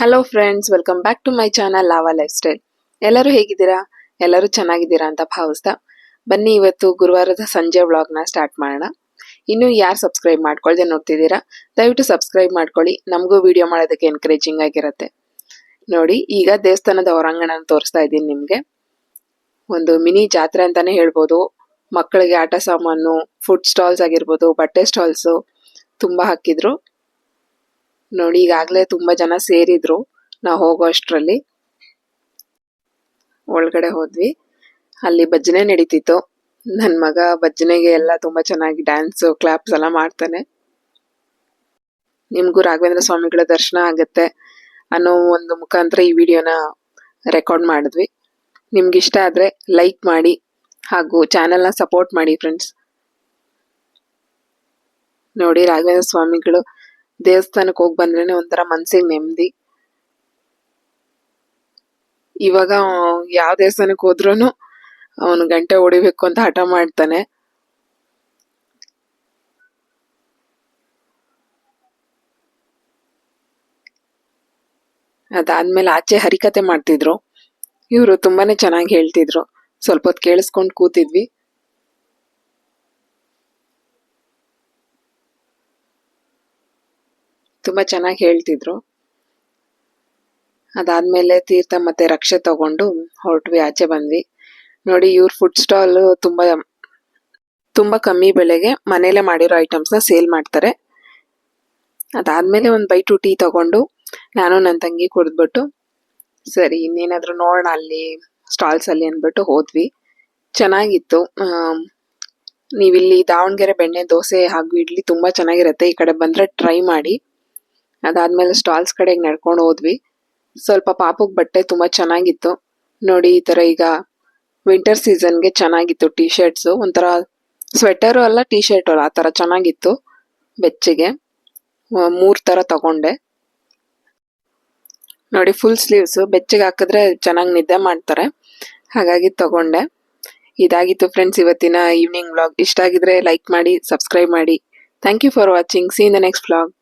Hello friends, welcome back to my channel lava lifestyle. ಎಲ್ಲರೂ ಹೇಗಿದ್ದೀರಾ? ಎಲ್ಲರೂ ಚೆನ್ನಾಗಿದ್ದೀರಾ ಅಂತ ಭಾವಿಸ್ತಾ ಬನ್ನಿ ಇವತ್ತು ಗುರುವಾರದ ಸಂಜೆ ವ್ಲಾಗ್ನ ಸ್ಟಾರ್ಟ್ ಮಾಡೋಣ. ಇನ್ನು ಯಾರು ಸಬ್ಸ್ಕ್ರೈಬ್ ಮಾಡ್ಕೊಳ್ದೆ ನೋಡ್ತಿದ್ದೀರಾ, ದಯವಿಟ್ಟು ಸಬ್ಸ್ಕ್ರೈಬ್ ಮಾಡ್ಕೊಳ್ಳಿ. ನಮಗೂ ವಿಡಿಯೋ ಮಾಡೋದಕ್ಕೆ ಎನ್ಕರೇಜಿಂಗ್ ಆಗಿರುತ್ತೆ. ನೋಡಿ, ಈಗ ದೇವಸ್ಥಾನದ ಹೊರಾಂಗಣ ತೋರಿಸ್ತಾ ಇದ್ದೀನಿ ನಿಮಗೆ. ಒಂದು ಮಿನಿ ಜಾತ್ರೆ ಅಂತಾನೆ ಹೇಳ್ಬೋದು. ಮಕ್ಕಳಿಗೆ ಆಟ ಸಾಮಾನು, ಫುಡ್ ಸ್ಟಾಲ್ಸ್ ಆಗಿರ್ಬೋದು, ಬಟ್ಟೆ ಸ್ಟಾಲ್ಸು ತುಂಬಾ ಹಾಕಿದ್ರು. ನೋಡಿ, ಈಗಾಗಲೇ ತುಂಬಾ ಜನ ಸೇರಿದ್ರು. ನಾವು ಹೋಗೋ ಅಷ್ಟರಲ್ಲಿ ಒಳಗಡೆ ಹೋದ್ವಿ. ಅಲ್ಲಿ ಭಜನೆ ನಡೀತಿತ್ತು. ನನ್ನ ಮಗ ಭಜನೆಗೆ ಎಲ್ಲ ತುಂಬಾ ಚೆನ್ನಾಗಿ ಡ್ಯಾನ್ಸ್ ಕ್ಲಾಪ್ಸ್ ಎಲ್ಲ ಮಾಡ್ತಾನೆ. ನಿಮ್ಗೂ ರಾಘವೇಂದ್ರ ಸ್ವಾಮಿಗಳ ದರ್ಶನ ಆಗತ್ತೆ ಅನ್ನೋ ಒಂದು ಮುಖಾಂತರ ಈ ವಿಡಿಯೋನ ರೆಕಾರ್ಡ್ ಮಾಡಿದ್ವಿ. ನಿಮ್ಗೆ ಇಷ್ಟ ಆದ್ರೆ ಲೈಕ್ ಮಾಡಿ ಹಾಗೂ ಚಾನೆಲ್ನ ಸಪೋರ್ಟ್ ಮಾಡಿ ಫ್ರೆಂಡ್ಸ್. ನೋಡಿ, ರಾಘವೇಂದ್ರ ಸ್ವಾಮಿಗಳು ದೇವಸ್ಥಾನಕ್ಕೆ ಹೋಗಿ ಬಂದ್ರೇನೆ ಒಂಥರ ಮನ್ಸಿಗೆ ನೆಮ್ಮದಿ. ಇವಾಗ ಯಾವ ದೇವಸ್ಥಾನಕ್ಕೆ ಹೋದ್ರೂ ಅವನು ಗಂಟೆ ಹೊಡಿಬೇಕು ಅಂತ ಹಠ ಮಾಡ್ತಾನೆ. ಅದಾದ್ಮೇಲೆ ಆಚೆ ಹರಿಕತೆ ಮಾಡ್ತಿದ್ರು. ಇವರು ತುಂಬಾನೇ ಚೆನ್ನಾಗಿ ಹೇಳ್ತಿದ್ರು. ಸ್ವಲ್ಪ ಹೊತ್ತು ಕೇಳಿಸ್ಕೊಂಡು ಕೂತಿದ್ವಿ. ತುಂಬಾ ಚೆನ್ನಾಗಿ ಹೇಳ್ತಿದ್ರು. ಅದಾದ್ಮೇಲೆ ತೀರ್ಥ ಮತ್ತೆ ರಕ್ಷೆ ತಗೊಂಡು ಹೊರಟ್ವಿ, ಆಚೆ ಬಂದ್ವಿ. ನೋಡಿ, ಇವ್ರ ಫುಡ್ ಸ್ಟಾಲ್ ತುಂಬಾ ಕಮ್ಮಿ ಬೆಲೆಗೆ ಮನೇಲೆ ಮಾಡಿರೋ ಐಟಮ್ಸ್ ನ ಸೇಲ್ ಮಾಡ್ತಾರೆ. ಅದಾದ್ಮೇಲೆ ಒಂದು ಬೈ ಟು ಟೀ ತಗೊಂಡು ನಾನು ನನ್ನ ತಂಗಿ ಕುಡಿದ್ಬಿಟ್ಟು ಸರಿ ಇನ್ನೇನಾದ್ರೂ ನೋಡೋಣ ಅಲ್ಲಿ ಸ್ಟಾಲ್ಸ್ ಅಲ್ಲಿ ಅಂದ್ಬಿಟ್ಟು ಹೋದ್ವಿ. ಚೆನ್ನಾಗಿತ್ತು. ನೀವಿಲ್ಲಿ ದಾವಣಗೆರೆ ಬೆಣ್ಣೆ ದೋಸೆ ಹಾಗೂ ಇಡ್ಲಿ ತುಂಬಾ ಚೆನ್ನಾಗಿರುತ್ತೆ. ಈ ಕಡೆ ಬಂದ್ರೆ ಟ್ರೈ ಮಾಡಿ. ಅದಾದ್ಮೇಲೆ ಸ್ಟಾಲ್ಸ್ ಕಡೆಗೆ ನಡ್ಕೊಂಡು ಹೋದ್ವಿ. ಸ್ವಲ್ಪ ಪಾಪಕ್ ಬಟ್ಟೆ ತುಂಬಾ ಚೆನ್ನಾಗಿತ್ತು. ನೋಡಿ, ಈ ತರ ಈಗ ವಿಂಟರ್ ಸೀಸನ್ಗೆ ಚೆನ್ನಾಗಿತ್ತು. ಟೀ ಶರ್ಟ್ಸ್, ಒಂಥರ ಸ್ವೆಟರು ಅಲ್ಲ ಟೀ ಶರ್ಟ್ ಅಲ್ಲ, ಆ ತರ ಚೆನ್ನಾಗಿತ್ತು. ಬೆಚ್ಚಗೆ 3 ತರ ತಗೊಂಡೆ. ನೋಡಿ, ಫುಲ್ ಸ್ಲೀವ್ಸ್ ಬೆಚ್ಚಗೆ ಹಾಕಿದ್ರೆ ಚೆನ್ನಾಗಿ ನಿದ್ದೆ ಮಾಡ್ತಾರೆ, ಹಾಗಾಗಿ ತಗೊಂಡೆ. ಇದಾಗಿತ್ತು ಫ್ರೆಂಡ್ಸ್ ಇವತ್ತಿನ ಈವ್ನಿಂಗ್ ವ್ಲಾಗ್. ಇಷ್ಟ ಆಗಿದ್ರೆ ಲೈಕ್ ಮಾಡಿ, ಸಬ್ಸ್ಕ್ರೈಬ್ ಮಾಡಿ. Thank you for watching. See in the next vlog.